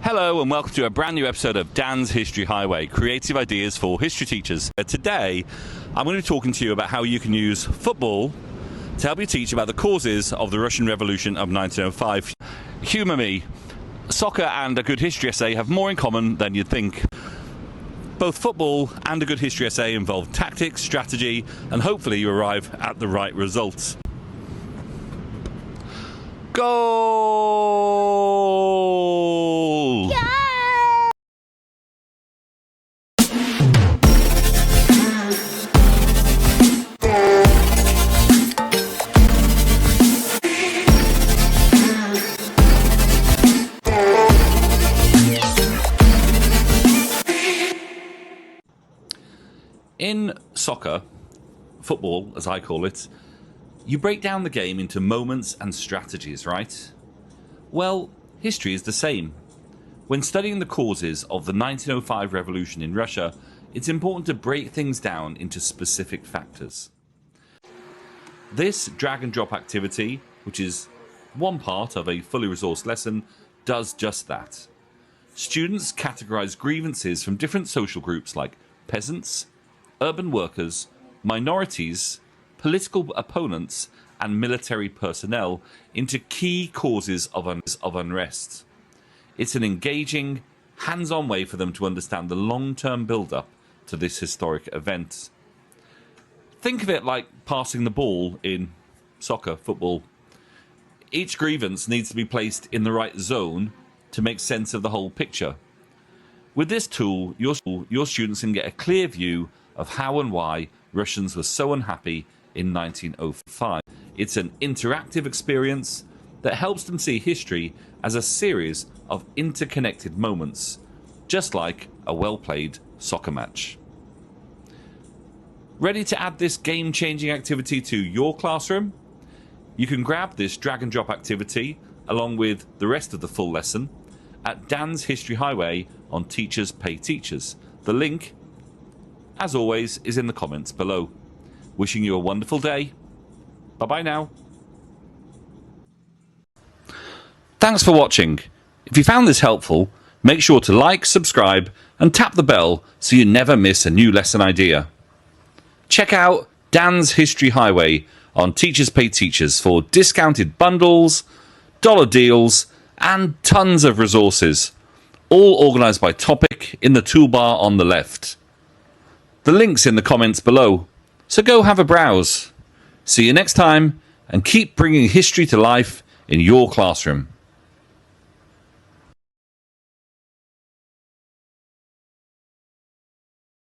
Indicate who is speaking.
Speaker 1: Hello and welcome to a brand new episode of Dan's History Highway, creative ideas for history teachers. Today, I'm going to be talking to you about how you can use football to help you teach about the causes of the Russian Revolution of 1905. Humour me, soccer and a good history essay have more in common than you'd think. Both football and a good history essay involve tactics, strategy, and hopefully you arrive at the right results. Goal!
Speaker 2: Yeah!
Speaker 1: In soccer, football as I call it, you break down the game into moments and strategies, right? Well, history is the same. When studying the causes of the 1905 revolution in Russia, it's important to break things down into specific factors. This drag and drop activity, which is one part of a fully resourced lesson, does just that. Students categorize grievances from different social groups like peasants, urban workers, minorities, political opponents, and military personnel into key causes of unrest. It's an engaging, hands-on way for them to understand the long-term build-up to this historic event. Think of it like passing the ball in soccer, football. Each grievance needs to be placed in the right zone to make sense of the whole picture. With this tool, your students can get a clear view of how and why Russians were so unhappy in 1905. It's an interactive experience that helps them see history as a series of interconnected moments, just like a well-played soccer match. Ready to add this game-changing activity to your classroom? You can grab this drag and drop activity along with the rest of the full lesson at Dan's History Highway on Teachers Pay Teachers. The link, as always, is in the comments below. Wishing you a wonderful day. Bye-bye now. Thanks for watching. If you found this helpful, make sure to like, subscribe, and tap the bell so you never miss a new lesson idea. Check out Dan's History Highway on Teachers Pay Teachers for discounted bundles, dollar deals, and tons of resources, all organised by topic in the toolbar on the left. The link's in the comments below, so go have a browse. See you next time, and keep bringing history to life in your classroom.